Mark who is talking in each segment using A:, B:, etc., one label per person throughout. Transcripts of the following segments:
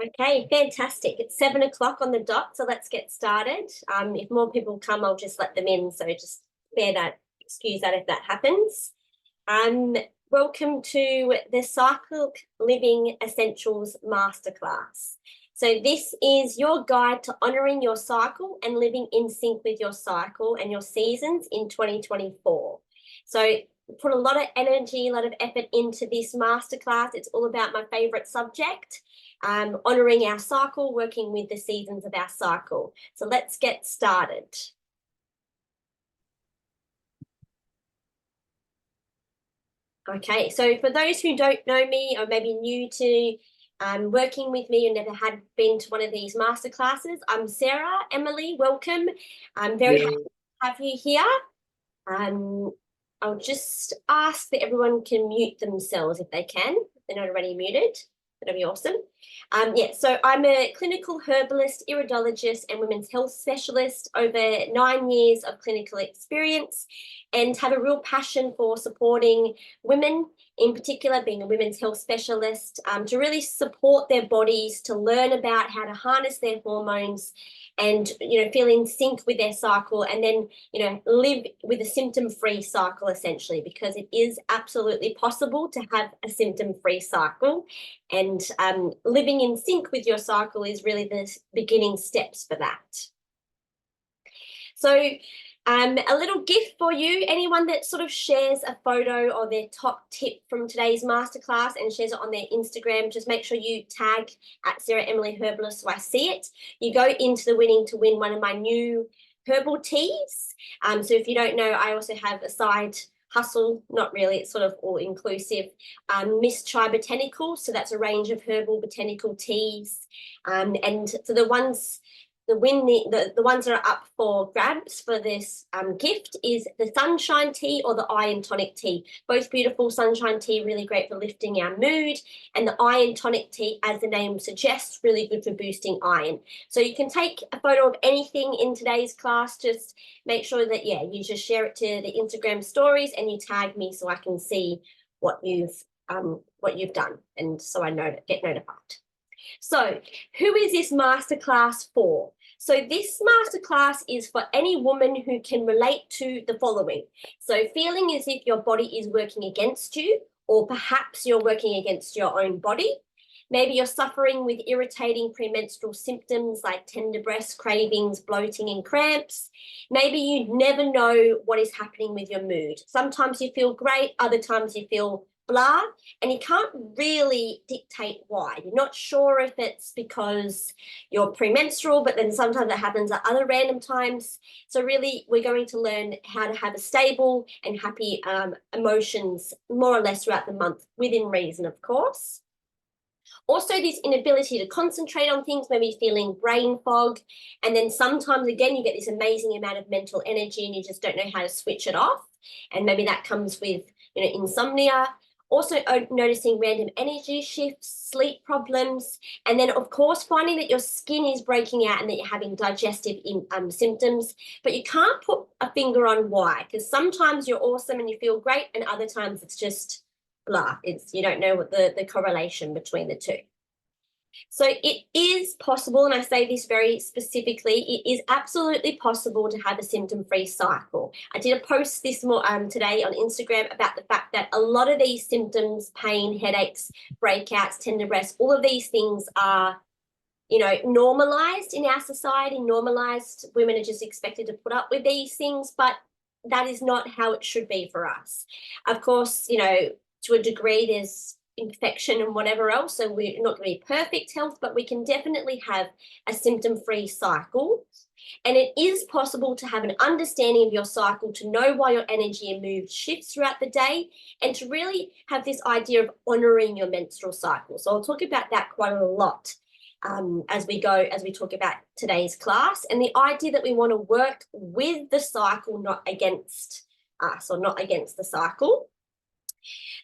A: Okay, fantastic. It's 7 o'clock on the dot, so let's get started. If more people come, I'll just let them in. So just excuse that if that happens. Um, Welcome to the Cyclic Living Essentials Masterclass. So this is your guide to honouring your cycle and living in sync with your cycle and your seasons in 2024. So put a lot of energy, a lot of effort into this masterclass. It's all about my favourite subject, honouring our cycle, working with the seasons of our cycle. So let's get started. Okay, so for those who don't know me or maybe new to working with me and never had been to one of these masterclasses, I'm Sarah. Emily, welcome. I'm very happy to have you here. I'll just ask that everyone can mute themselves if they can, if they're not already muted. That'll be awesome. So I'm a clinical herbalist, iridologist, and women's health specialist, over 9 years of clinical experience, and have a real passion for supporting women, in particular being a women's health specialist, to really support their bodies, to learn about how to harness their hormones and, feel in sync with their cycle, and then, live with a symptom-free cycle, essentially, because it is absolutely possible to have a symptom-free cycle. And living in sync with your cycle is really the beginning steps for that. So a little gift for you, anyone that sort of shares a photo or their top tip from today's masterclass and shares it on their Instagram, just make sure you tag at Sarah Emily Herbalist so I see it. You go into the winning to win one of my new herbal teas. So if you don't know, I also have a side hustle, not really, it's sort of all inclusive, Miss Chai Botanical. So that's a range of herbal botanical teas. And so the ones that are up for grabs for this gift is the Sunshine Tea or the Iron Tonic Tea. Both beautiful. Sunshine Tea, really great for lifting our mood, and the Iron Tonic Tea, as the name suggests, really good for boosting iron. So you can take a photo of anything in today's class. Just make sure that, you just share it to the Instagram stories and you tag me so I can see what you've done, and so I get notified. So who is this masterclass for? So this masterclass is for any woman who can relate to the following. So feeling as if your body is working against you, or perhaps you're working against your own body. Maybe you're suffering with irritating premenstrual symptoms like tender breast cravings, bloating and cramps. Maybe you never know what is happening with your mood. Sometimes you feel great, other times you feel blah, and you can't really dictate why. You're not sure if it's because you're premenstrual, but then sometimes it happens at other random times. So really, we're going to learn how to have a stable and happy emotions more or less throughout the month, within reason, of course. Also, this inability to concentrate on things, maybe feeling brain fog. And then sometimes, again, you get this amazing amount of mental energy and you just don't know how to switch it off. And maybe that comes with, insomnia. Also noticing random energy shifts, sleep problems, and then, of course, finding that your skin is breaking out and that you're having digestive symptoms, but you can't put a finger on why, because sometimes you're awesome and you feel great, and other times it's just blah. You don't know what the correlation between the two. So it is possible, and I say this very specifically, it is absolutely possible to have a symptom-free cycle. I did a post this today on Instagram about the fact that a lot of these symptoms, pain, headaches, breakouts, tender breasts, all of these things are, normalized in our society, normalized. Women are just expected to put up with these things, but that is not how it should be for us. Of course, to a degree, there's infection and whatever else, so we're not going to be perfect health, but we can definitely have a symptom-free cycle. And it is possible to have an understanding of your cycle, to know why your energy and mood shifts throughout the day, and to really have this idea of honouring your menstrual cycle. So I'll talk about that quite a lot as we talk about today's class, and the idea that we want to work with the cycle, not against us, or not against the cycle.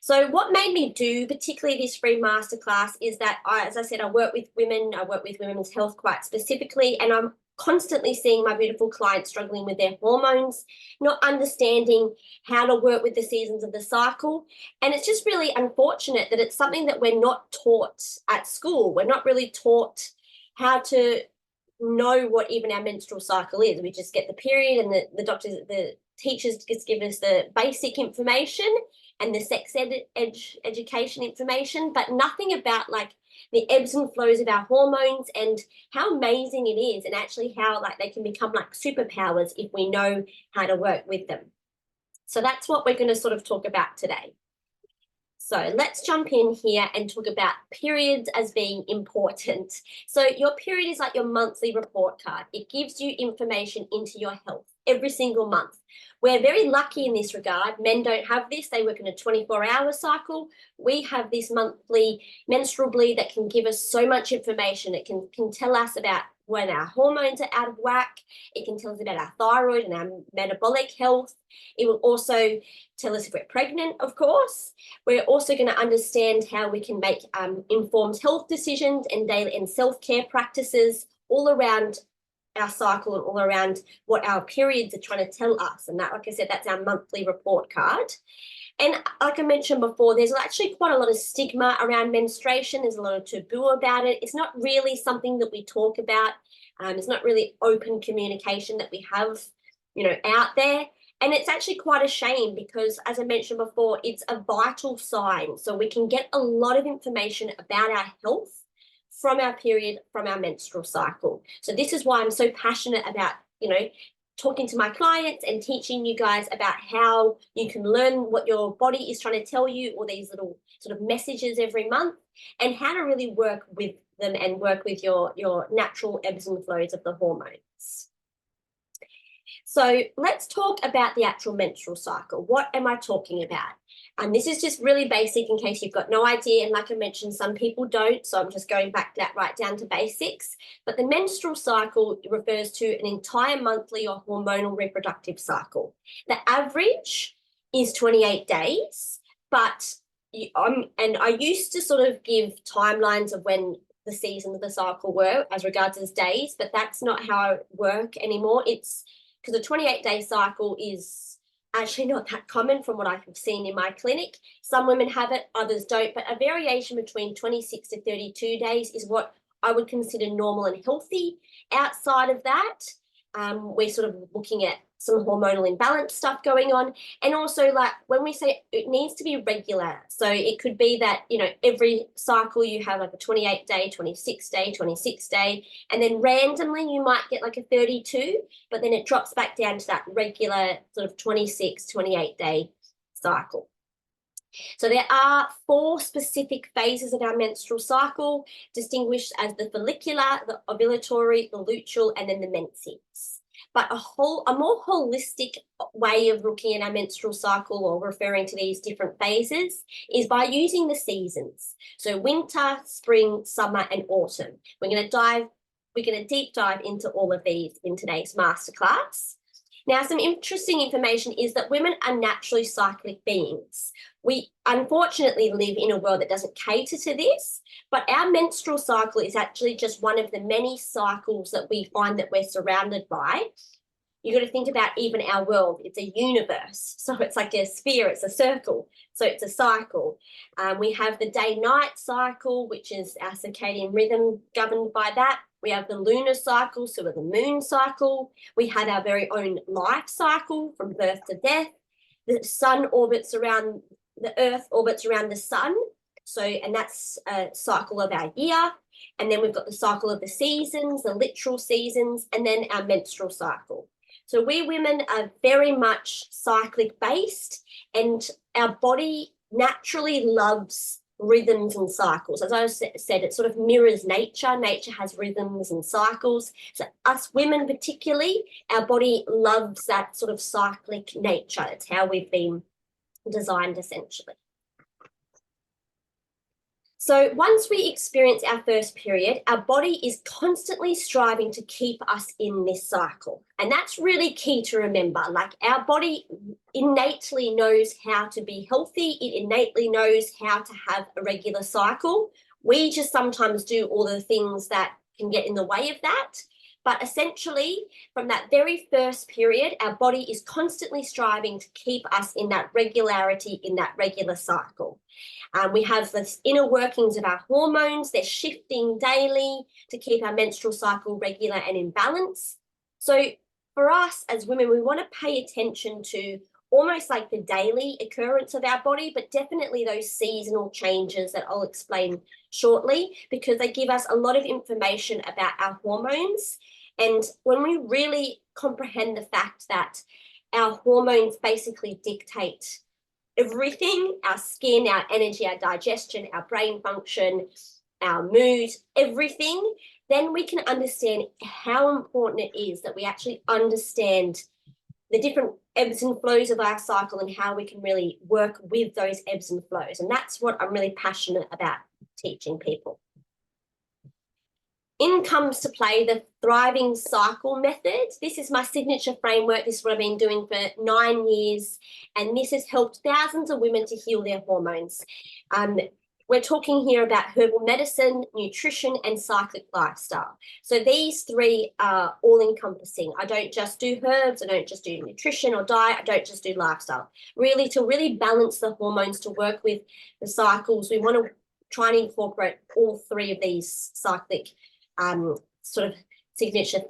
A: So what made me do particularly this free masterclass is that as I said, I work with women, I work with women's health quite specifically, and I'm constantly seeing my beautiful clients struggling with their hormones, not understanding how to work with the seasons of the cycle. And it's just really unfortunate that it's something that we're not taught at school. We're not really taught how to know what even our menstrual cycle is. We just get the period, and the teachers just give us the basic information and the sex education information, but nothing about like the ebbs and flows of our hormones and how amazing it is, and actually how like they can become like superpowers if we know how to work with them. So that's what we're going to sort of talk about today. So let's jump in here and talk about periods as being important. So your period is like your monthly report card. It gives you information into your health every single month. We're very lucky in this regard. Men don't have this. They work in a 24-hour cycle. We have this monthly menstrual bleed that can give us so much information. It can tell us about when our hormones are out of whack. It can tell us about our thyroid and our metabolic health. It will also tell us if we're pregnant, of course. We're also going to understand how we can make informed health decisions and daily and self-care practices all around our cycle and all around what our periods are trying to tell us. And that, like I said, that's our monthly report card. And like I mentioned before, there's actually quite a lot of stigma around menstruation. There's a lot of taboo about it. It's not really something that we talk about. It's not really open communication that we have, out there. And it's actually quite a shame because, as I mentioned before, it's a vital sign. So we can get a lot of information about our health from our period, from our menstrual cycle. So this is why I'm so passionate about, talking to my clients and teaching you guys about how you can learn what your body is trying to tell you, all these little sort of messages every month, and how to really work with them and work with your natural ebbs and flows of the hormones. So let's talk about the actual menstrual cycle. What am I talking about? And this is just really basic in case you've got no idea. And like I mentioned, some people don't. So I'm just going back right down to basics. But the menstrual cycle refers to an entire monthly or hormonal reproductive cycle. The average is 28 days. But I used to sort of give timelines of when the seasons of the cycle were as regards as days, but that's not how I work anymore. It's because a 28-day cycle is actually not that common from what I've seen in my clinic. Some women have it, others don't, but a variation between 26 to 32 days is what I would consider normal and healthy. Outside of that, we're sort of looking at some hormonal imbalance stuff going on. And also, like, when we say it needs to be regular, so it could be that, every cycle you have like a 28-day, 26-day, 26-day, and then randomly you might get like a 32, but then it drops back down to that regular sort of 26, 28-day cycle. So there are 4 specific phases of our menstrual cycle, distinguished as the follicular, the ovulatory, the luteal, and then the menses. But a more holistic way of looking at our menstrual cycle, or referring to these different phases, is by using the seasons. So winter, spring, summer, and autumn. We're going to deep dive into all of these in today's masterclass. Now, some interesting information is that women are naturally cyclic beings. We unfortunately live in a world that doesn't cater to this, but our menstrual cycle is actually just one of the many cycles that we find that we're surrounded by. You've got to think about even our world. It's a universe. So it's like a sphere, it's a circle. So it's a cycle. We have the day-night cycle, which is our circadian rhythm governed by that. We have the lunar cycle, so the moon cycle. We have our very own life cycle from birth to death. The earth orbits around the sun. So, and that's a cycle of our year. And then we've got the cycle of the seasons, the literal seasons, and then our menstrual cycle. So we women are very much cyclic based, and our body naturally loves rhythms and cycles. As I said, it sort of mirrors nature. Nature has rhythms and cycles. So us women particularly, our body loves that sort of cyclic nature. It's how we've been designed essentially. So once we experience our first period, our body is constantly striving to keep us in this cycle. And that's really key to remember. Like, our body innately knows how to be healthy. It innately knows how to have a regular cycle. We just sometimes do all the things that can get in the way of that. But essentially, from that very first period, our body is constantly striving to keep us in that regularity, in that regular cycle. We have the inner workings of our hormones. They're shifting daily to keep our menstrual cycle regular and in balance. So for us as women, we want to pay attention to almost like the daily occurrence of our body, but definitely those seasonal changes that I'll explain shortly, because they give us a lot of information about our hormones. And when we really comprehend the fact that our hormones basically dictate everything, our skin, our energy, our digestion, our brain function, our mood, everything, then we can understand how important it is that we actually understand the different ebbs and flows of our cycle and how we can really work with those ebbs and flows. And that's what I'm really passionate about teaching people. In comes to play the thriving cycle method. This is my signature framework. This is what I've been doing for 9 years, and this has helped thousands of women to heal their hormones. We're talking here about herbal medicine, nutrition, and cyclic lifestyle. So these three are all-encompassing. I don't just do herbs, I don't just do nutrition or diet, I don't just do lifestyle. Really, to really balance the hormones, to work with the cycles, we want to try and incorporate all three of these cyclic sort of signature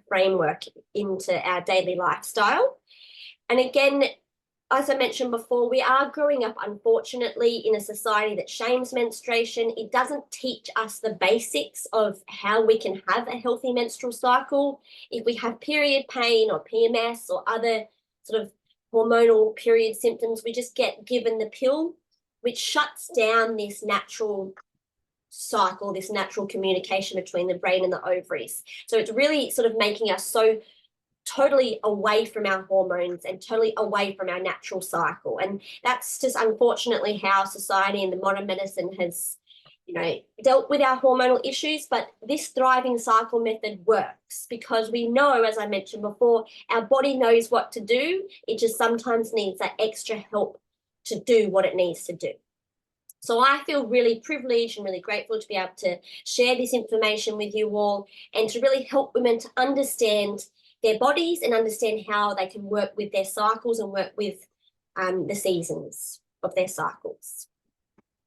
A: framework into our daily lifestyle. And again, as I mentioned before, we are growing up, unfortunately, in a society that shames menstruation. It doesn't teach us the basics of how we can have a healthy menstrual cycle. If we have period pain or PMS or other sort of hormonal period symptoms, we just get given the pill, which shuts down this natural cycle, this natural communication between the brain and the ovaries. So it's really sort of making us so totally away from our hormones and totally away from our natural cycle. And that's just unfortunately how society and the modern medicine has, dealt with our hormonal issues. But this thriving cycle method works because we know, as I mentioned before, our body knows what to do. It just sometimes needs that extra help to do what it needs to do. So I feel really privileged and really grateful to be able to share this information with you all and to really help women to understand their bodies and understand how they can work with their cycles and work with the seasons of their cycles.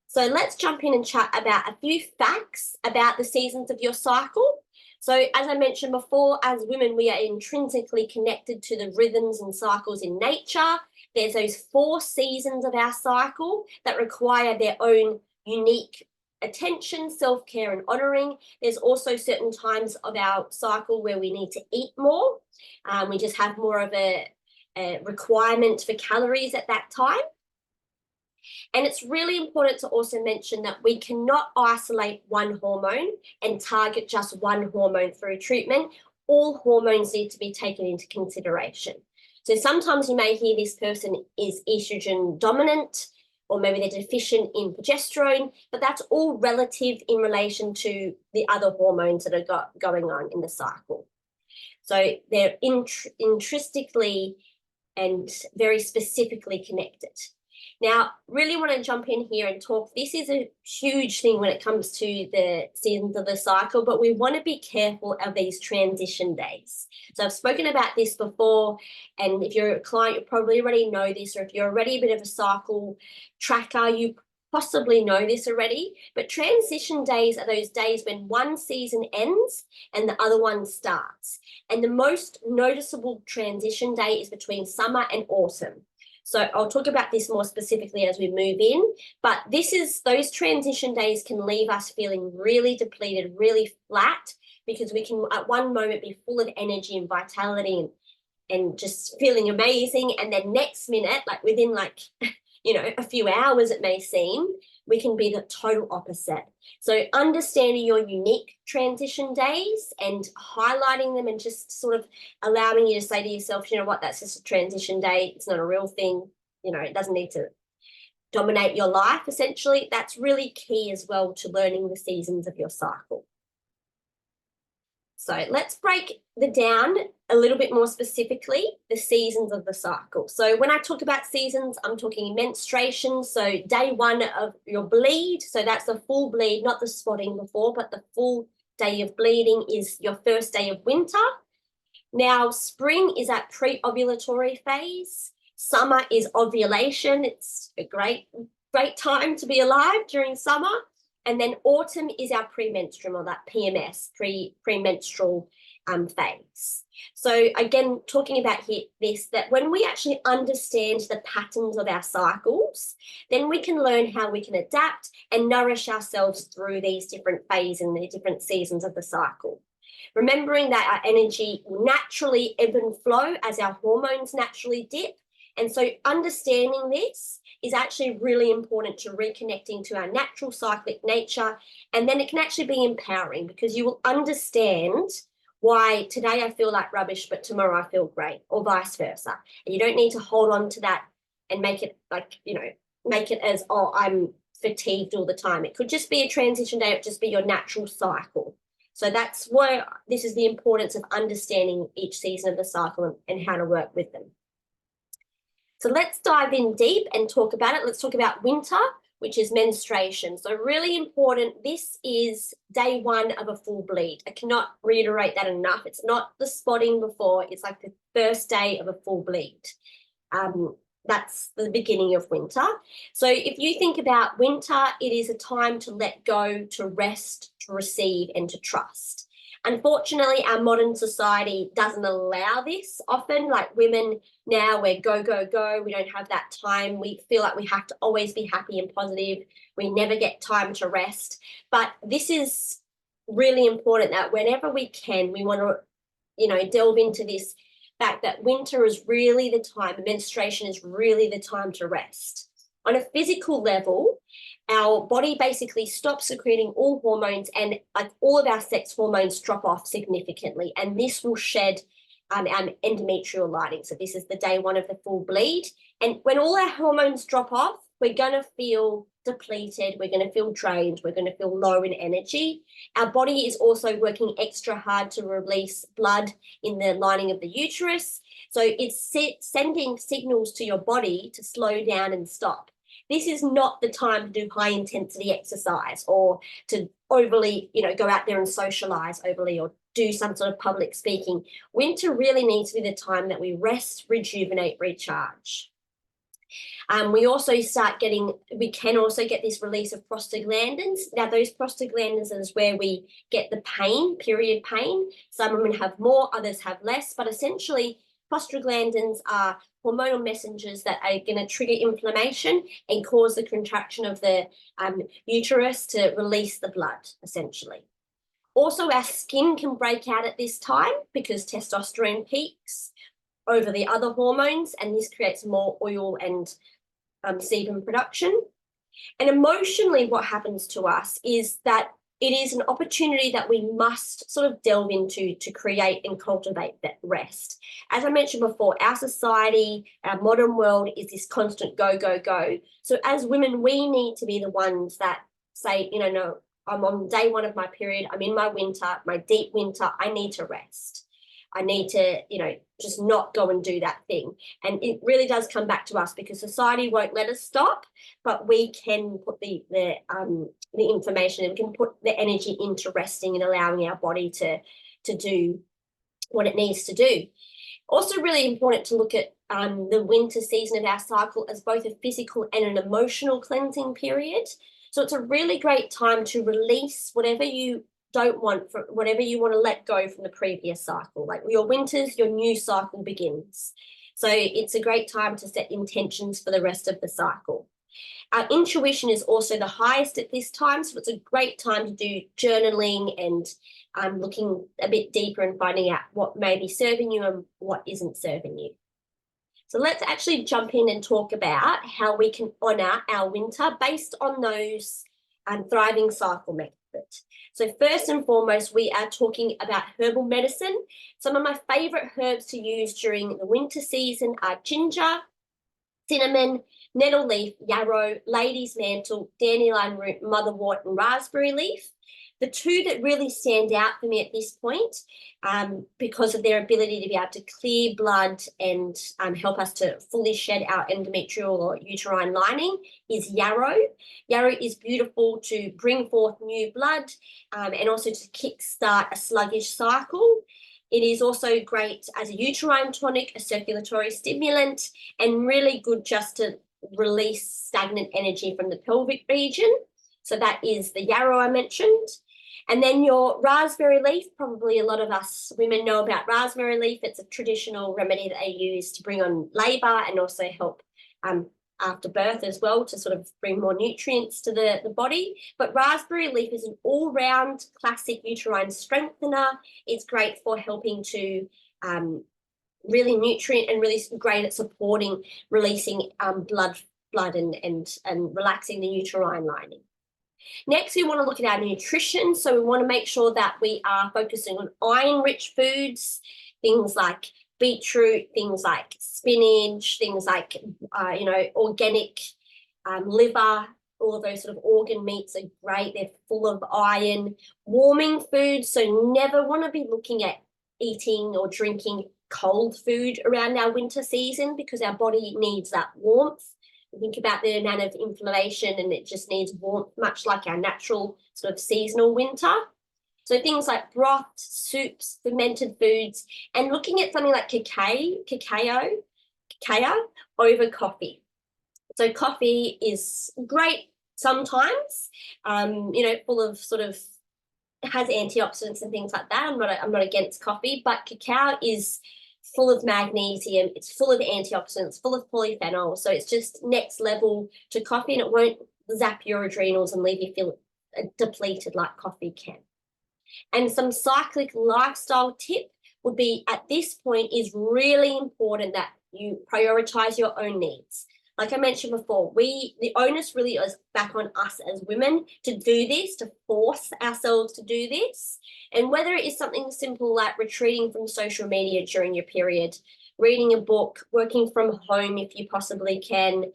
A: So let's jump in and chat about a few facts about the seasons of your cycle. So as I mentioned before, as women, we are intrinsically connected to the rhythms and cycles in nature. There's those 4 seasons of our cycle that require their own unique attention, self-care, and honouring. There's also certain times of our cycle where we need to eat more. We just have more of a requirement for calories at that time. And it's really important to also mention that we cannot isolate one hormone and target just one hormone through treatment. All hormones need to be taken into consideration. So sometimes you may hear this person is estrogen dominant, or maybe they're deficient in progesterone, but that's all relative in relation to the other hormones that are going on in the cycle. So they're intrinsically and very specifically connected. Now, really want to jump in here and talk. This is a huge thing when it comes to the seasons of the cycle, but we want to be careful of these transition days. So I've spoken about this before, and if you're a client, you probably already know this, or if you're already a bit of a cycle tracker, you possibly know this already. But transition days are those days when one season ends and the other one starts. And the most noticeable transition day is between summer and autumn. So I'll talk about this more specifically as we move in, but those transition days can leave us feeling really depleted, really flat, because we can at one moment be full of energy and vitality and just feeling amazing. And then next minute, like within a few hours, it may seem, we can be the total opposite. So understanding your unique transition days and highlighting them and just sort of allowing you to say to yourself, you know what, that's just a transition day. It's not a real thing. It doesn't need to dominate your life, essentially. That's really key as well to learning the seasons of your cycle. So let's break down a little bit more specifically the seasons of the cycle. So when I talk about seasons, I'm talking menstruation. So day 1 of your bleed. So that's the full bleed, not the spotting before, but the full day of bleeding is your first day of winter. Now, spring is that pre-ovulatory phase. Summer is ovulation. It's a great time to be alive during summer. And then autumn is our premenstrual, or that PMS, premenstrual phase. So again, talking about that when we actually understand the patterns of our cycles, then we can learn how we can adapt and nourish ourselves through these different phases and the different seasons of the cycle. Remembering that our energy will naturally ebb and flow as our hormones naturally dip. And so understanding this is actually really important to reconnecting to our natural cyclic nature. And then it can actually be empowering, because you will understand why today I feel like rubbish, but tomorrow I feel great, or vice versa. And you don't need to hold on to that and make it make it as, oh, I'm fatigued all the time. It could just be a transition day. It would just be your natural cycle. So that's where this is the importance of understanding each season of the cycle and how to work with them. So let's dive in deep and talk about it. Let's talk about winter, which is menstruation. So really important, this is day one of a full bleed. I cannot reiterate that enough. It's not the spotting before, it's like the first day of a full bleed. That's the beginning of winter. So if you think about winter, it is a time to let go, to rest, to receive, and to trust. Unfortunately, our modern society doesn't allow this often. Like women now, we're go, go, go. We don't have that time. We feel like we have to always be happy and positive. We never get time to rest. But this is really important, that whenever we can, we want to, delve into this fact that winter is really the time, menstruation is really the time to rest. On a physical level, our body basically stops secreting all hormones, and like all of our sex hormones drop off significantly, and this will shed our endometrial lining. So this is the day one of the full bleed. And when all our hormones drop off, we're going to feel depleted, we're going to feel drained, we're going to feel low in energy. Our body is also working extra hard to release blood in the lining of the uterus. So it's sending signals to your body to slow down and stop. This is not the time to do high intensity exercise or to overly, go out there and socialize overly or do some sort of public speaking. Winter really needs to be the time that we rest, rejuvenate, recharge. We can also get this release of prostaglandins. Now, those prostaglandins is where we get the pain, period pain. Some women have more, others have less, but essentially prostaglandins are hormonal messengers that are going to trigger inflammation and cause the contraction of the uterus to release the blood, essentially. Also, our skin can break out at this time because testosterone peaks over the other hormones, and this creates more oil and sebum production. And emotionally, what happens to us is that it is an opportunity that we must sort of delve into to create and cultivate that rest. As I mentioned before, our society, our modern world is this constant go, go, go. So as women, we need to be the ones that say, no, I'm on day one of my period, I'm in my winter, my deep winter, I need to rest. I need to, just not go and do that thing. And it really does come back to us, because society won't let us stop, but we can put the information, and we can put the energy into resting and allowing our body to do what it needs to do. Also really important to look at the winter season of our cycle as both a physical and an emotional cleansing period. So it's a really great time to release whatever you don't want, whatever you want to let go from the previous cycle. Like your winters, your new cycle begins. So it's a great time to set intentions for the rest of the cycle. Our intuition is also the highest at this time, so it's a great time to do journaling and looking a bit deeper and finding out what may be serving you and what isn't serving you. So let's actually jump in and talk about how we can honour our winter based on those thriving cycle methods. So first and foremost, we are talking about herbal medicine. Some of my favourite herbs to use during the winter season are ginger, cinnamon, nettle leaf, yarrow, lady's mantle, dandelion root, motherwort, and raspberry leaf. The two that really stand out for me at this point, because of their ability to be able to clear blood and help us to fully shed our endometrial or uterine lining, is yarrow. Yarrow is beautiful to bring forth new blood and also to kickstart a sluggish cycle. It is also great as a uterine tonic, a circulatory stimulant, and really good just to release stagnant energy from the pelvic region. So that is the yarrow I mentioned. And then your raspberry leaf, probably a lot of us women know about raspberry leaf. It's a traditional remedy that they use to bring on labour and also help after birth as well, to sort of bring more nutrients to the body. But raspberry leaf is an all-round classic uterine strengthener. It's great for helping to really nutrient and really great at supporting releasing blood and relaxing the uterine lining. Next, we want to look at our nutrition. So we want to make sure that we are focusing on iron-rich foods, things like beetroot, things like spinach, things like, organic liver. All of those sort of organ meats are great. They're full of iron. Warming foods, so never want to be looking at eating or drinking cold food around our winter season, because our body needs that warmth. Think about the amount of inflammation, and it just needs warmth, much like our natural sort of seasonal winter. So things like broths, soups, fermented foods, and looking at something like cacao over coffee. So coffee is great sometimes, full of sort of, has antioxidants and things like that. I'm not against coffee, but cacao is full of magnesium, it's full of antioxidants, full of polyphenols. So it's just next level to coffee, and it won't zap your adrenals and leave you feel depleted like coffee can. And some cyclic lifestyle tip would be, at this point, is really important that you prioritize your own needs. Like I mentioned before, the onus really is back on us as women to do this, to force ourselves to do this. And whether it is something simple like retreating from social media during your period, reading a book, working from home if you possibly can,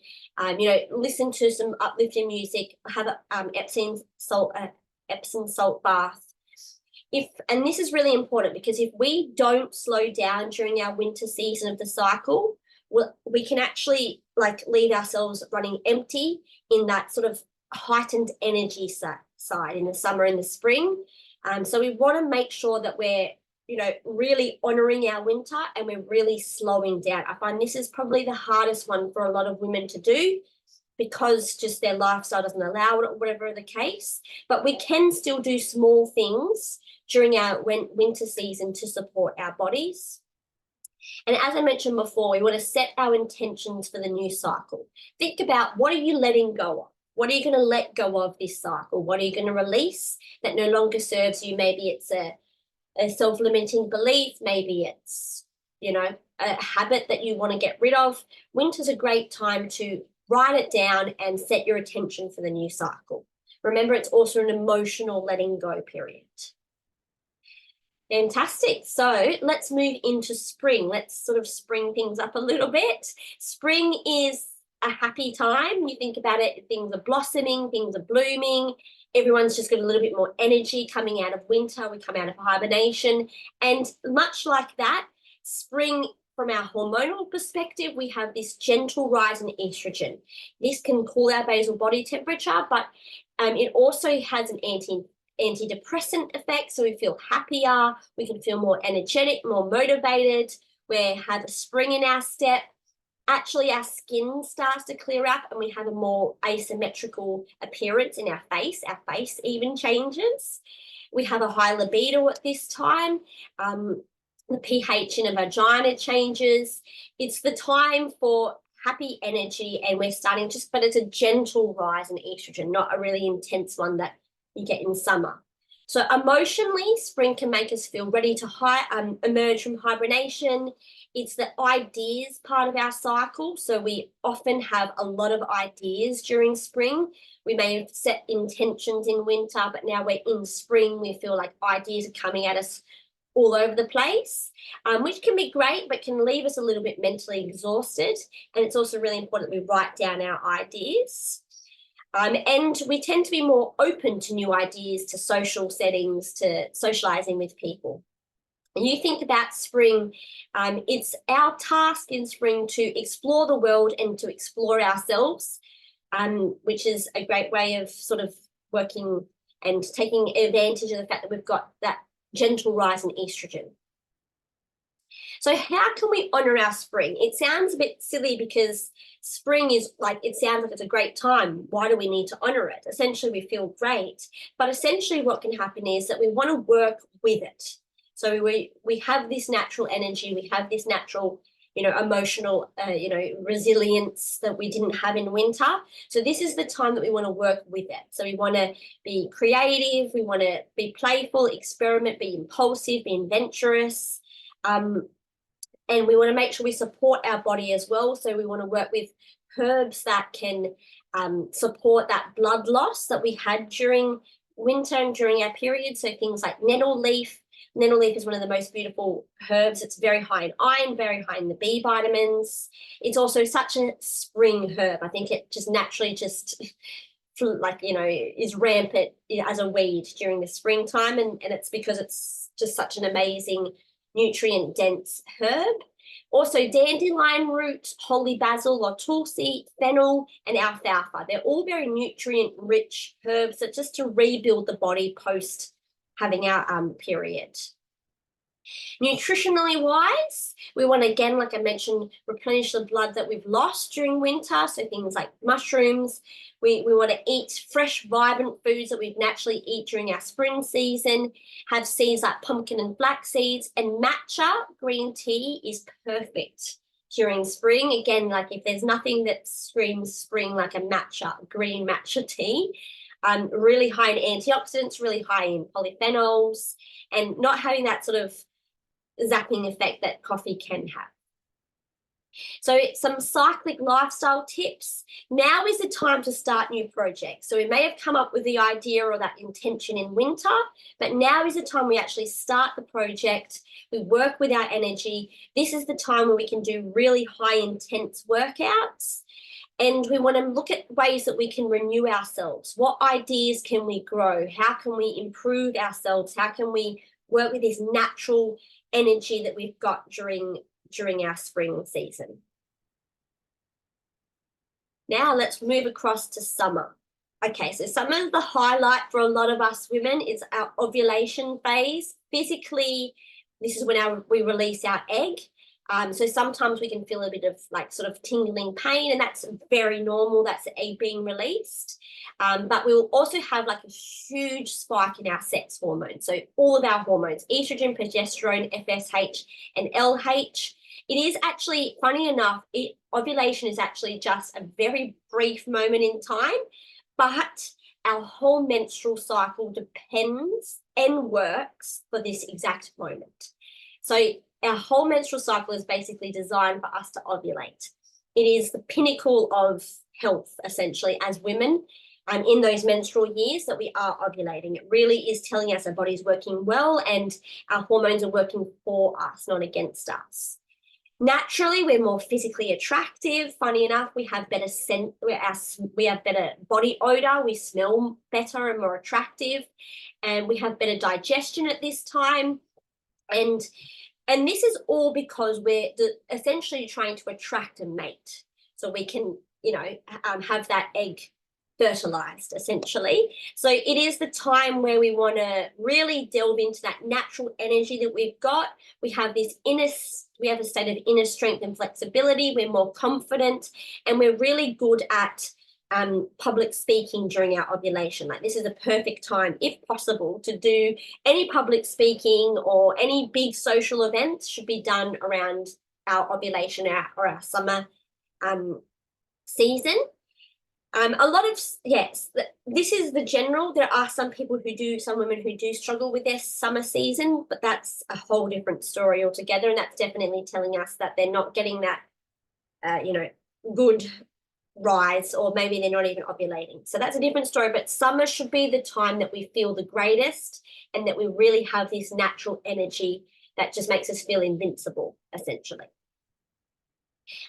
A: listen to some uplifting music, have an Epsom salt bath. And this is really important, because if we don't slow down during our winter season of the cycle, we can actually leave ourselves running empty in that sort of heightened energy side in the summer and the spring. So we want to make sure that we're, really honouring our winter, and we're really slowing down. I find this is probably the hardest one for a lot of women to do, because just their lifestyle doesn't allow it, or whatever the case. But we can still do small things during our winter season to support our bodies. And as I mentioned before, we want to set our intentions for the new cycle. Think about, what are you letting go of? What are you going to let go of this cycle? What are you going to release that no longer serves you? Maybe it's a self-limiting belief. Maybe it's, a habit that you want to get rid of. Winter's a great time to write it down and set your attention for the new cycle. Remember, it's also an emotional letting go period. Fantastic. So let's move into spring. Let's sort of spring things up a little bit. Spring is a happy time. You think about it, things are blossoming, things are blooming. Everyone's just got a little bit more energy coming out of winter. We come out of hibernation. And much like that, spring, from our hormonal perspective, we have this gentle rise in estrogen. This can cool our basal body temperature, but it also has an antidepressant effect, so we feel happier, we can feel more energetic, more motivated, we have a spring in our step. Actually, our skin starts to clear up, and we have a more asymmetrical appearance in our face even changes. We have a high libido at this time. The pH in a vagina changes. It's the time for happy energy, and we're starting but it's a gentle rise in estrogen, not a really intense one that you get in summer. So emotionally, spring can make us feel ready to emerge from hibernation. It's the ideas part of our cycle. So we often have a lot of ideas during spring. We may have set intentions in winter, but now we're in spring. We feel like ideas are coming at us all over the place, which can be great, but can leave us a little bit mentally exhausted. And it's also really important that we write down our ideas. And we tend to be more open to new ideas, to social settings, to socializing with people. And you think about spring, it's our task in spring to explore the world and to explore ourselves, which is a great way of sort of working and taking advantage of the fact that we've got that gentle rise in estrogen. So how can we honor our spring? It sounds a bit silly because spring is like, it sounds like it's a great time. Why do we need to honor it? Essentially, we feel great. But essentially what can happen is that we want to work with it. So we have this natural energy, we have this natural, emotional, resilience that we didn't have in winter. So this is the time that we want to work with it. So we want to be creative, we want to be playful, experiment, be impulsive, be adventurous. And we want to make sure we support our body as well. So we want to work with herbs that can support that blood loss that we had during winter and during our period. So things like nettle leaf. Nettle leaf is one of the most beautiful herbs. It's very high in iron, very high in the B vitamins. It's also such a spring herb. I think it just naturally is rampant as a weed during the springtime. And it's because it's just such an amazing nutrient-dense herb. Also, dandelion root, holy basil or tulsi, fennel, and alfalfa. They're all very nutrient-rich herbs that just to rebuild the body post having our period. Nutritionally wise, we want to, again, like I mentioned, replenish the blood that we've lost during winter. So things like mushrooms. We want to eat fresh, vibrant foods that we'd naturally eat during our spring season. Have seeds like pumpkin and flax seeds. And matcha green tea is perfect during spring. Again, like if there's nothing that screams spring like a green matcha tea. Really high in antioxidants, really high in polyphenols, and not having that sort of zapping effect that coffee can have. So some cyclic lifestyle tips. Now is the time to start new projects. So we may have come up with the idea or that intention in winter, but now is the time we actually start the project. We work with our energy. This is the time where we can do really high intense workouts. And we want to look at ways that we can renew ourselves. What ideas can we grow? How can we improve ourselves? How can we work with this natural energy that we've got during our spring season? Now let's move across to summer. Okay, so summer, the highlight for a lot of us women is our ovulation phase. Physically, this is when we release our egg. So sometimes we can feel a bit of like sort of tingling pain, and that's very normal. That's the egg being released. But we will also have like a huge spike in our sex hormones. So all of our hormones, estrogen, progesterone, FSH, and LH. It is actually, funny enough, ovulation is actually just a very brief moment in time, but our whole menstrual cycle depends and works for this exact moment. So our whole menstrual cycle is basically designed for us to ovulate. It is the pinnacle of health, essentially, as women in those menstrual years that we are ovulating. It really is telling us our body's working well and our hormones are working for us, not against us. Naturally, we're more physically attractive. Funny enough, we have better scent, we have better body odor, we smell better and more attractive, and we have better digestion at this time. And this is all because we're essentially trying to attract a mate. So we can, have that egg fertilized, essentially. So it is the time where we want to really delve into that natural energy that we've got. We have a state of inner strength and flexibility. We're more confident, and we're really good at public speaking during our ovulation. Like, this is a perfect time, if possible, to do any public speaking or any big social events should be done around our ovulation or our summer season. This is the general. There are some women who do struggle with their summer season, but that's a whole different story altogether. And that's definitely telling us that they're not getting that, good rise, or maybe they're not even ovulating. So that's a different story, but summer should be the time that we feel the greatest and that we really have this natural energy that just makes us feel invincible, essentially.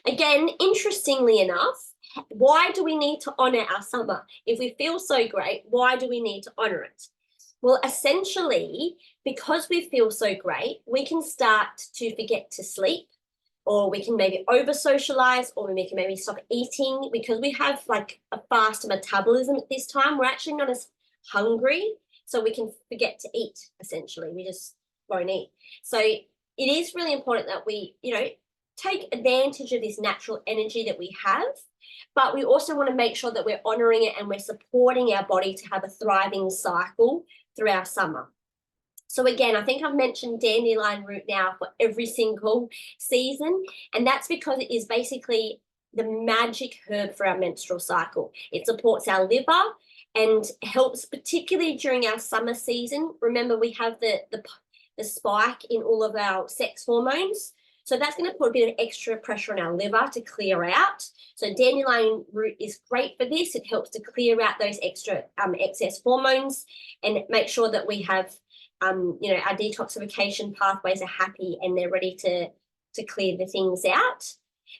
A: Again, interestingly enough, why do we need to honor our summer? If we feel so great, why do we need to honor it? Well, essentially, because we feel so great, we can start to forget to sleep, or we can maybe over socialize, or we can maybe stop eating because we have like a fast metabolism at this time. We're actually not as hungry, so we can forget to eat. Essentially, we just won't eat. So it is really important that we, take advantage of this natural energy that we have, but we also want to make sure that we're honoring it and we're supporting our body to have a thriving cycle through our summer. So again, I think I've mentioned dandelion root now for every single season, and that's because it is basically the magic herb for our menstrual cycle. It supports our liver and helps particularly during our summer season. Remember, we have the spike in all of our sex hormones. So that's going to put a bit of extra pressure on our liver to clear out. So dandelion root is great for this. It helps to clear out those extra excess hormones and make sure that we have, our detoxification pathways are happy and they're ready to clear the things out.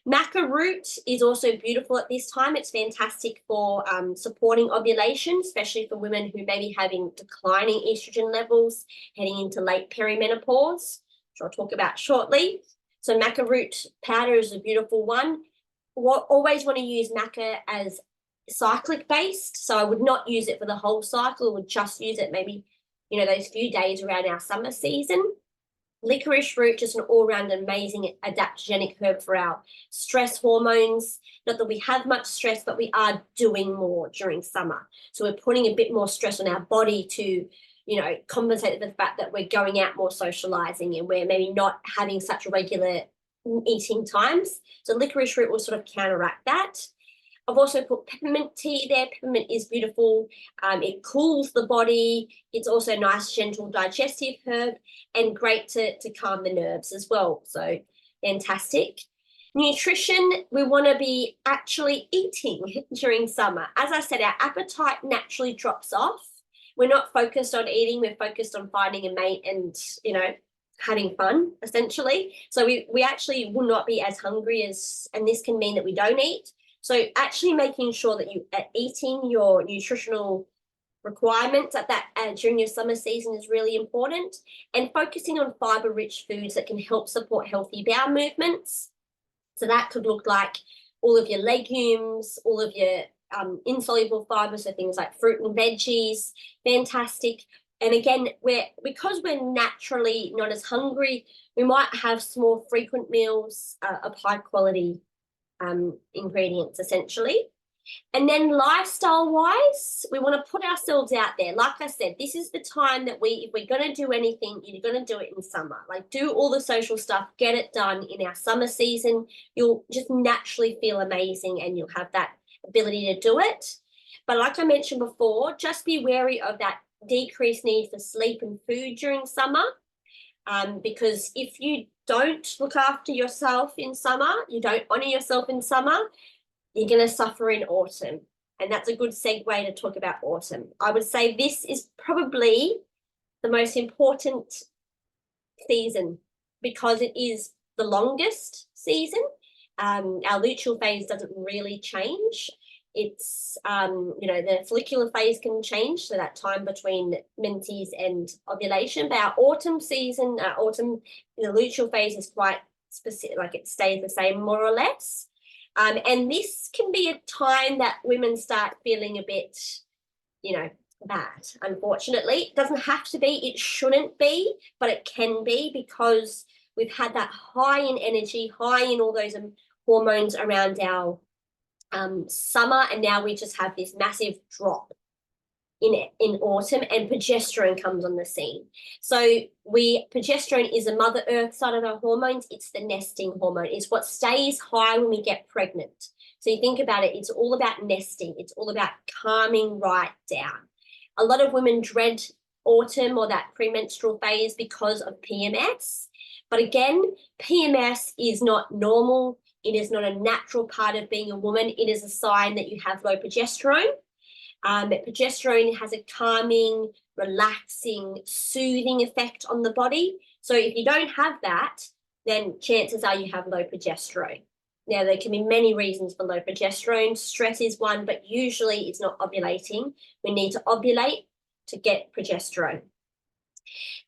A: Maca root is also beautiful at this time. It's fantastic for supporting ovulation, especially for women who may be having declining estrogen levels, heading into late perimenopause, which I'll talk about shortly. So maca root powder is a beautiful one. We'll always want to use maca as cyclic based. So I would not use it for the whole cycle. I would just use it maybe, those few days around our summer season. Licorice root, just an all-round amazing adaptogenic herb for our stress hormones. Not that we have much stress, but we are doing more during summer. So we're putting a bit more stress on our body to, compensate for the fact that we're going out more socializing and we're maybe not having such regular eating times. So licorice root will sort of counteract that. I've also put peppermint tea there. Peppermint is beautiful. It cools the body. It's also a nice, gentle, digestive herb and great to calm the nerves as well. So fantastic. Nutrition, we want to be actually eating during summer. As I said, our appetite naturally drops off. We're not focused on eating. We're focused on finding a mate and, having fun, essentially. So we actually will not be as hungry and this can mean that we don't eat. So actually making sure that you are eating your nutritional requirements during your summer season is really important, and focusing on fiber-rich foods that can help support healthy bowel movements. So that could look like all of your legumes, all of your insoluble fibers, so things like fruit and veggies, fantastic. And again, because we're naturally not as hungry, we might have some more frequent meals of high quality ingredients essentially. And then lifestyle wise, we want to put ourselves out there. Like I said, this is the time that if we're going to do anything, you're going to do it in summer. Like do all the social stuff, get it done in our summer season. You'll just naturally feel amazing and you'll have that ability to do it. But like I mentioned before, just be wary of that decreased need for sleep and food during summer. Because if you don't look after yourself in summer, you don't honor yourself in summer, you're going to suffer in autumn. And that's a good segue to talk about autumn. I would say this is probably the most important season because it is the longest season. Our luteal phase doesn't really change. It's, the follicular phase can change, so that time between menses and ovulation. But our autumn season, the luteal phase is quite specific, like it stays the same more or less. And this can be a time that women start feeling a bit, bad, unfortunately. It doesn't have to be, it shouldn't be, but it can be because we've had that high in energy, high in all those hormones around our summer, and now we just have this massive drop in autumn, and progesterone comes on the scene. So progesterone is the Mother Earth side of our hormones. It's the nesting hormone. It's what stays high when we get pregnant. So you think about it, it's all about nesting. It's all about calming right down. A lot of women dread autumn or that premenstrual phase because of PMS. But again, PMS is not normal. It is not a natural part of being a woman. It is a sign that you have low progesterone. Progesterone has a calming, relaxing, soothing effect on the body. So if you don't have that, then chances are you have low progesterone. Now, there can be many reasons for low progesterone. Stress is one, but usually it's not ovulating. We need to ovulate to get progesterone.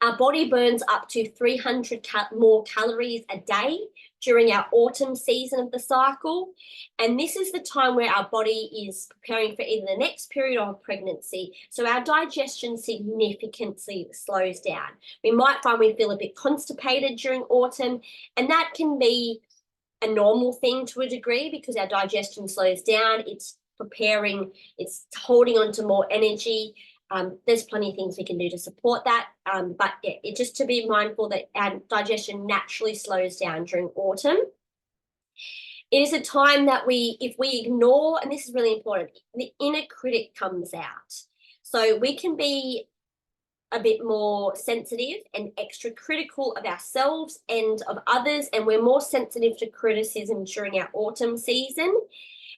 A: Our body burns up to 300 more calories a day during our autumn season of the cycle. And this is the time where our body is preparing for either the next period or pregnancy. So our digestion significantly slows down. We might find we feel a bit constipated during autumn, and that can be a normal thing to a degree because our digestion slows down. It's preparing, it's holding on to more energy. There's plenty of things we can do to support that. But yeah, just to be mindful that our digestion naturally slows down during autumn. It is a time that if we ignore, and this is really important, the inner critic comes out. So we can be a bit more sensitive and extra critical of ourselves and of others, and we're more sensitive to criticism during our autumn season.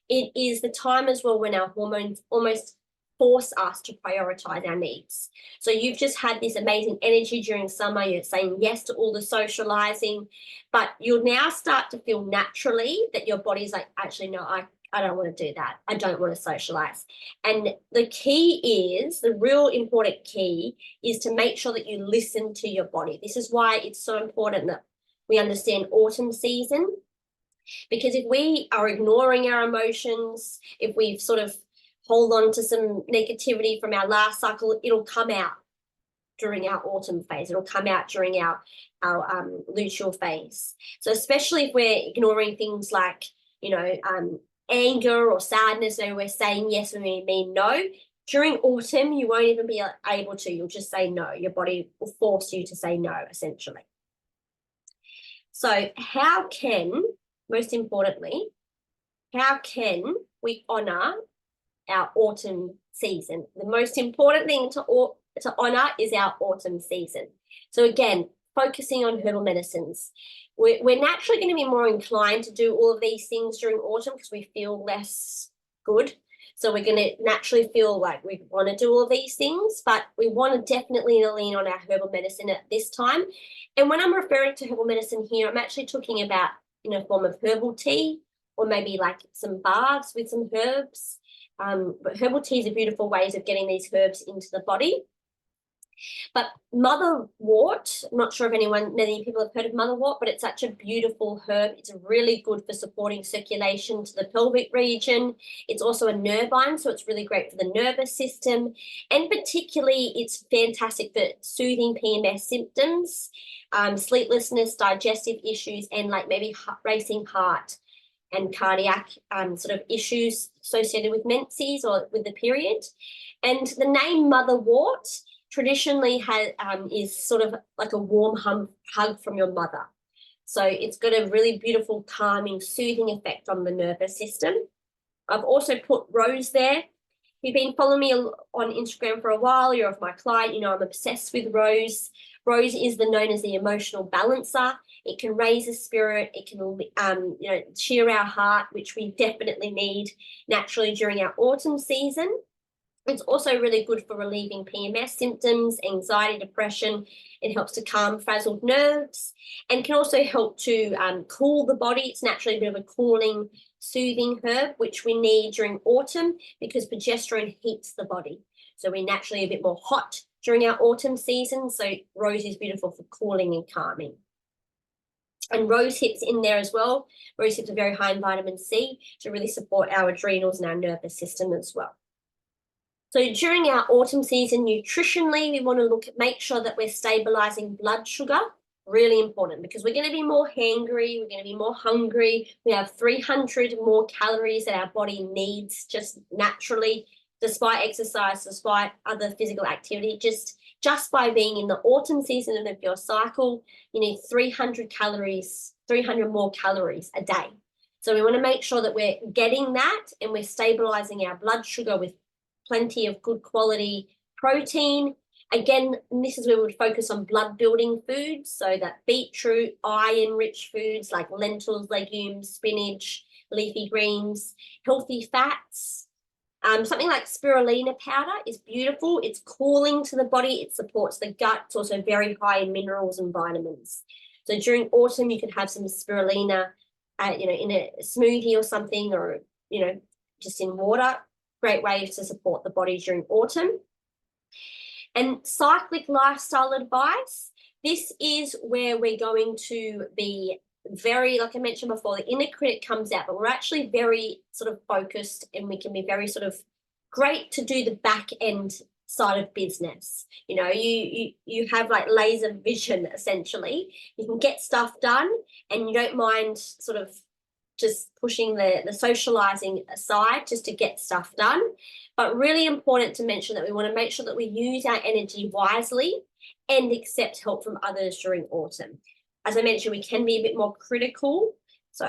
A: It is the time as well when our hormones almost force us to prioritize our needs. So you've just had this amazing energy during summer, you're saying yes to all the socializing, but you'll now start to feel naturally that your body's like, actually, no, I don't want to do that. I don't want to socialize. And the key is, the real important key is to make sure that you listen to your body. This is why it's so important that we understand autumn season, because if we are ignoring our emotions, if we've sort of hold on to some negativity from our last cycle, it'll come out during our autumn phase. It'll come out during our luteal phase. So especially if we're ignoring things like, anger or sadness, and we're saying yes when we mean no. During autumn, you won't even be able to. You'll just say no. Your body will force you to say no, essentially. So most importantly, how can we honor our autumn season? The most important thing to honor is our autumn season. So again, focusing on herbal medicines. We're naturally going to be more inclined to do all of these things during autumn because we feel less good. So we're going to naturally feel like we want to do all of these things, but we want to definitely lean on our herbal medicine at this time. And when I'm referring to herbal medicine here, I'm actually talking about in a form of herbal tea, or maybe like some baths with some herbs. But herbal teas are beautiful ways of getting these herbs into the body. But motherwort, I'm not sure if many people have heard of motherwort, but it's such a beautiful herb. It's really good for supporting circulation to the pelvic region. It's also a nervine, so it's really great for the nervous system. And particularly, it's fantastic for soothing PMS symptoms, sleeplessness, digestive issues, and like maybe racing heart and cardiac sort of issues associated with menses or with the period. And the name motherwort traditionally is sort of like a warm hug from your mother. So it's got a really beautiful, calming, soothing effect on the nervous system. I've also put rose there. If you've been following me on Instagram for a while, you're my client, I'm obsessed with rose. Rose is known as the emotional balancer. It can raise the spirit. It can, cheer our heart, which we definitely need naturally during our autumn season. It's also really good for relieving PMS symptoms, anxiety, depression. It helps to calm frazzled nerves and can also help to cool the body. It's naturally a bit of a cooling, soothing herb, which we need during autumn because progesterone heats the body. So we're naturally a bit more hot during our autumn season. So rose is beautiful for cooling and calming. And rose hips in there as well. Rose hips are very high in vitamin C to really support our adrenals and our nervous system as well. So during our autumn season, nutritionally, we want to make sure that we're stabilizing blood sugar. Really important because we're going to be more hangry, we're going to be more hungry. We have 300 more calories that our body needs just naturally, despite exercise, despite other physical activity. Just by being in the autumn season of your cycle, you need 300 more calories a day. So we want to make sure that we're getting that and we're stabilizing our blood sugar with plenty of good quality protein. Again, this is where we would focus on blood building foods. So that beetroot, iron rich foods like lentils, legumes, spinach, leafy greens, healthy fats. Something like spirulina powder is beautiful. It's cooling to the body. It supports the gut. It's also very high in minerals and vitamins. So during autumn, you can have some spirulina in a smoothie or something, or, just in water. Great ways to support the body during autumn. And cyclic lifestyle advice. This is where we're going to be very, like I mentioned before, the inner critic comes out, but we're actually very sort of focused, and we can be very sort of great to do the back end side of business. You have like laser vision, essentially. You can get stuff done, and you don't mind sort of just pushing the socializing aside just to get stuff done. But really important to mention that we want to make sure that we use our energy wisely and accept help from others during autumn. As I mentioned, we can be a bit more critical. So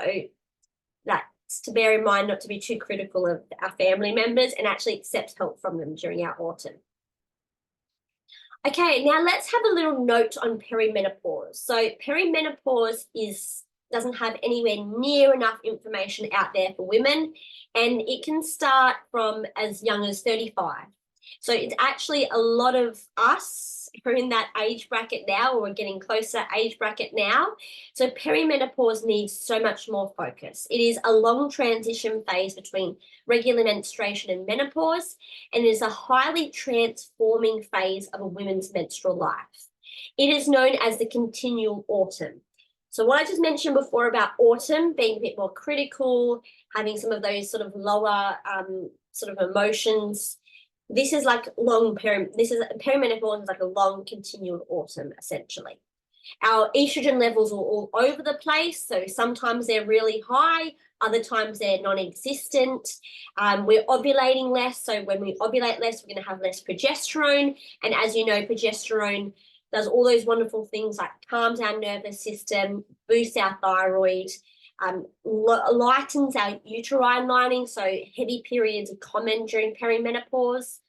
A: that's to bear in mind, not to be too critical of our family members, and actually accept help from them during our autumn. Okay, now let's have a little note on perimenopause. So perimenopause doesn't have anywhere near enough information out there for women, and it can start from as young as 35. So it's actually a lot of us who are in that age bracket now, or we're getting closer age bracket now. So perimenopause needs so much more focus. It is a long transition phase between regular menstruation and menopause, and it is a highly transforming phase of a woman's menstrual life. It is known as the continual autumn. So what I just mentioned before about autumn being a bit more critical, having some of those sort of lower sort of emotions, this is like perimenopause is like a long continual autumn, essentially. Our estrogen levels are all over the place. So sometimes they're really high, other times they're non-existent. We're ovulating less. So when we ovulate less, we're going to have less progesterone. And as you know, progesterone does all those wonderful things like calms our nervous system, boosts our thyroid, lightens our uterine lining. So heavy periods are common during perimenopause.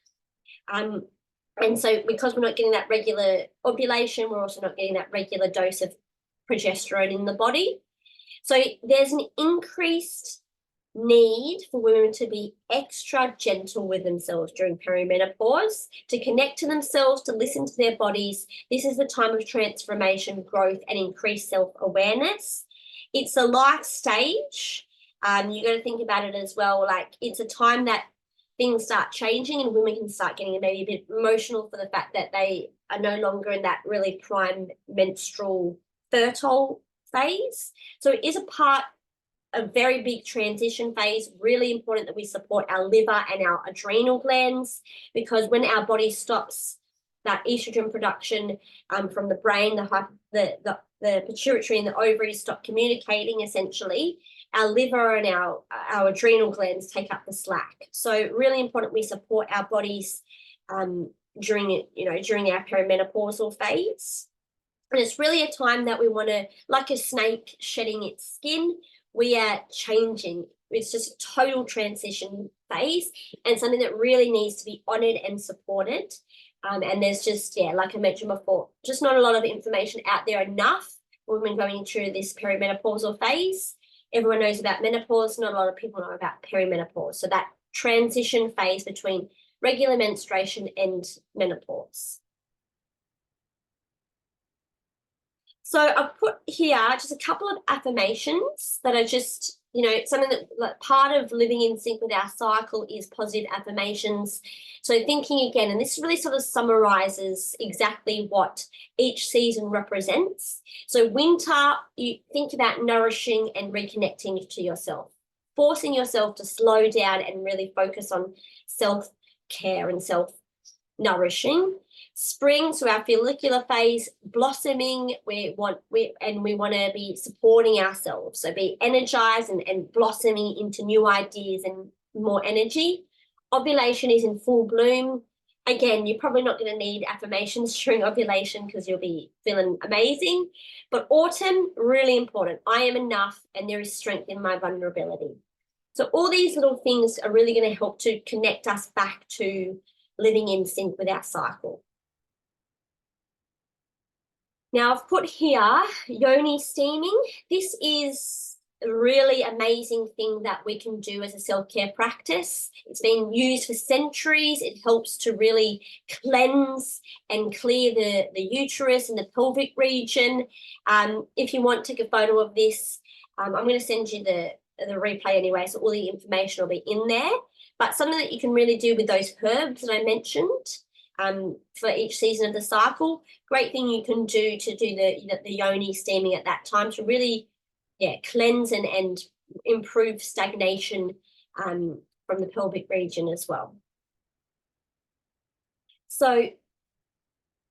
A: And so because we're not getting that regular ovulation, we're also not getting that regular dose of progesterone in the body. So there's an increased need for women to be extra gentle with themselves during perimenopause, to connect to themselves, to listen to their bodies. This is the time of transformation, growth, and increased self-awareness. It's a life stage. You got to think about it as well. Like, it's a time that things start changing, and women can start getting maybe a bit emotional for the fact that they are no longer in that really prime menstrual fertile phase. So it is a very big transition phase. Really important that we support our liver and our adrenal glands, because when our body stops that estrogen production from the brain, the pituitary and the ovaries stop communicating, essentially, our liver and our adrenal glands take up the slack. So really important we support our bodies during our perimenopausal phase. And it's really a time that we want to, like a snake shedding its skin, we are changing. It's just a total transition phase, and something that really needs to be honoured and supported. And there's just, like I mentioned before, just not a lot of information out there enough for women going through this perimenopausal phase. Everyone knows about menopause, not a lot of people know about perimenopause. So that transition phase between regular menstruation and menopause. So I've put here just a couple of affirmations that are just, something that, like, part of living in sync with our cycle is positive affirmations. So thinking again, and this really sort of summarizes exactly what each season represents. So winter, you think about nourishing and reconnecting to yourself, forcing yourself to slow down and really focus on self-care and self-nourishing. Spring, so our follicular phase, blossoming, we want to be supporting ourselves, so be energized and blossoming into new ideas and more energy. Ovulation is in full bloom. Again, you're probably not going to need affirmations during ovulation because you'll be feeling amazing. But autumn, really important. I am enough and there is strength in my vulnerability. So all these little things are really going to help to connect us back to living in sync with our cycle. Now I've put here yoni steaming. This is a really amazing thing that we can do as a self-care practice. It's been used for centuries. It helps to really cleanse and clear the uterus and the pelvic region. If you want, take a photo of this. I'm going to send you the replay anyway, so all the information will be in there. But something that you can really do with those herbs that I mentioned for each season of the cycle, great thing you can do to do the yoni steaming at that time to really, cleanse and improve stagnation from the pelvic region as well. So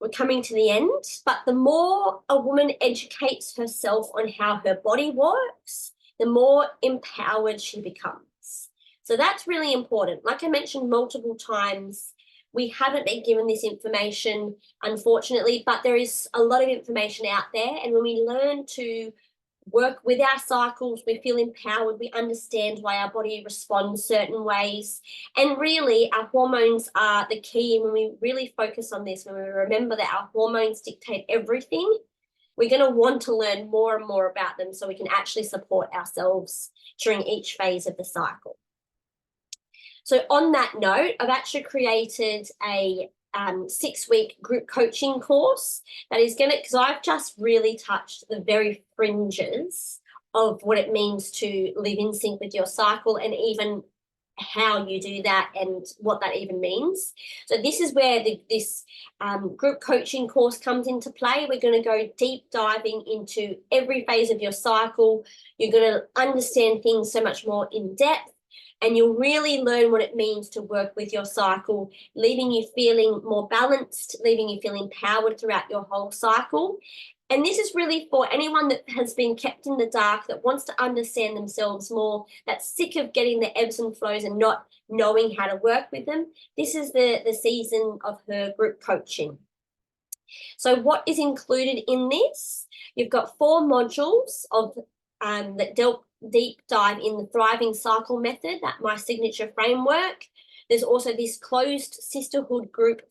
A: we're coming to the end, but the more a woman educates herself on how her body works, the more empowered she becomes. So that's really important. Like I mentioned multiple times, we haven't been given this information, unfortunately, but there is a lot of information out there. And when we learn to work with our cycles, we feel empowered, we understand why our body responds certain ways. And really, our hormones are the key. And when we really focus on this, when we remember that our hormones dictate everything, we're going to want to learn more and more about them so we can actually support ourselves during each phase of the cycle. So on that note, I've actually created a 6-week group coaching course that is going to, because I've just really touched the very fringes of what it means to live in sync with your cycle and even how you do that and what that even means. So this is where this group coaching course comes into play. We're going to go deep diving into every phase of your cycle. You're going to understand things so much more in depth. And you'll really learn what it means to work with your cycle, leaving you feeling more balanced, leaving you feeling empowered throughout your whole cycle. And this is really for anyone that has been kept in the dark, that wants to understand themselves more, that's sick of getting the ebbs and flows and not knowing how to work with them. This is the season of her group coaching. So what is included in this? You've got 4 modules of that deep dive in the Thriving Cycle method, that my signature framework. There's also this closed sisterhood group,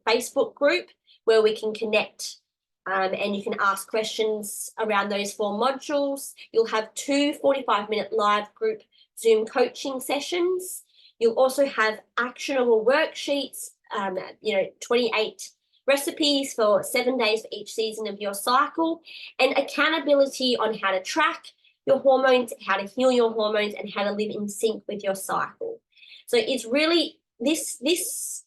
A: Facebook group, where we can connect and you can ask questions around those 4 modules. You'll have 2 45-minute live group Zoom coaching sessions. You'll also have actionable worksheets, 28 recipes for 7 days for each season of your cycle, and accountability on how to track your hormones, how to heal your hormones, and how to live in sync with your cycle. So it's really this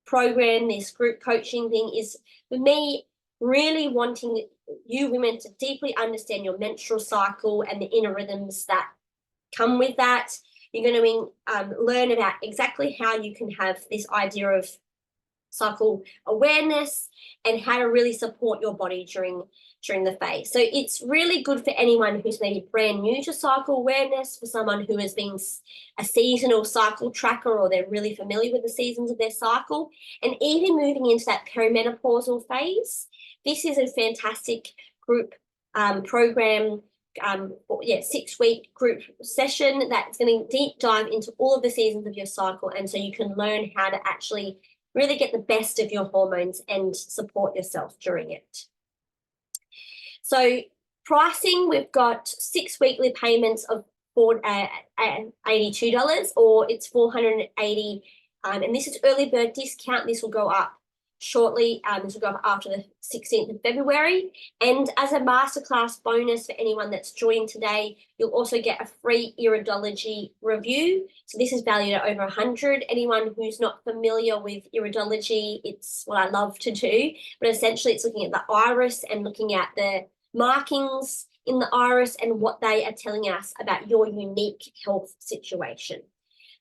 A: program, this group coaching thing is, for me, really wanting you women to deeply understand your menstrual cycle and the inner rhythms that come with that. You're going to learn about exactly how you can have this idea of cycle awareness and how to really support your body during the phase. So it's really good for anyone who's maybe brand new to cycle awareness, for someone who has been a seasonal cycle tracker or they're really familiar with the seasons of their cycle, and even moving into that perimenopausal phase. This is a fantastic group program, 6-week group session that's going to deep dive into all of the seasons of your cycle, and so you can learn how to actually really get the best of your hormones and support yourself during it. So pricing, we've got 6 weekly payments of $82, or it's $480, and this is early bird discount. This will go up shortly. This will go up after the 16th of February. And as a masterclass bonus for anyone that's joined today, you'll also get a free iridology review. So this is valued at over $100. Anyone who's not familiar with iridology, it's what I love to do. But essentially, it's looking at the iris and looking at the markings in the iris and what they are telling us about your unique health situation.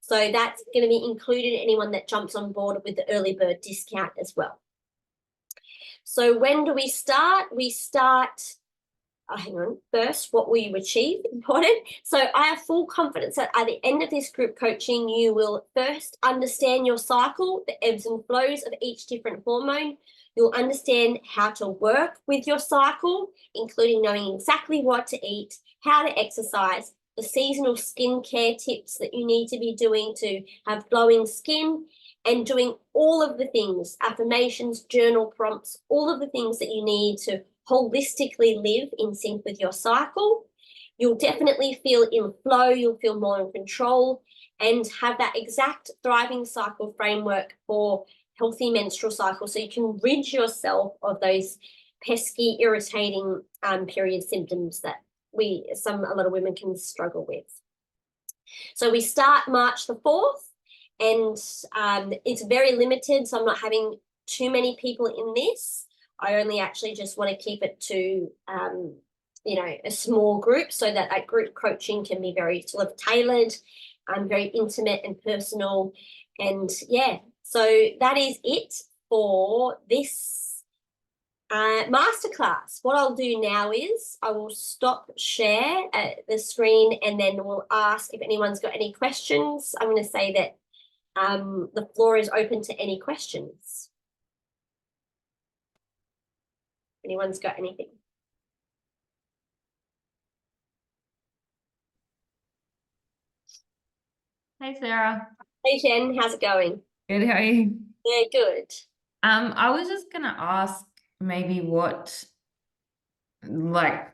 A: So that's going to be included, anyone that jumps on board with the early bird discount as well. So when do we start? We start, first, what will you achieve? Important. So I have full confidence that at the end of this group coaching, you will first understand your cycle, the ebbs and flows of each different hormone. You'll understand how to work with your cycle, including knowing exactly what to eat, how to exercise, the seasonal skincare tips that you need to be doing to have glowing skin, and doing all of the things, affirmations, journal prompts, all of the things that you need to holistically live in sync with your cycle. You'll definitely feel in flow, you'll feel more in control, and have that exact thriving cycle framework for healthy menstrual cycle, so you can rid yourself of those pesky, irritating period symptoms that a lot of women can struggle with. So we start March the 4th, and it's very limited, so I'm not having too many people in this. I only actually just want to keep it to a small group, so that group coaching can be very sort of tailored, very intimate and personal. And yeah, so that is it for this masterclass. What I'll do now is I will stop share the screen, and then we'll ask if anyone's got any questions. I'm going to say that the floor is open to any questions. Anyone's got anything?
B: Hey, Sarah.
A: Hey, Jen, how's it going?
B: Good, how are you?
A: Yeah, good.
B: I was just gonna ask maybe what, like,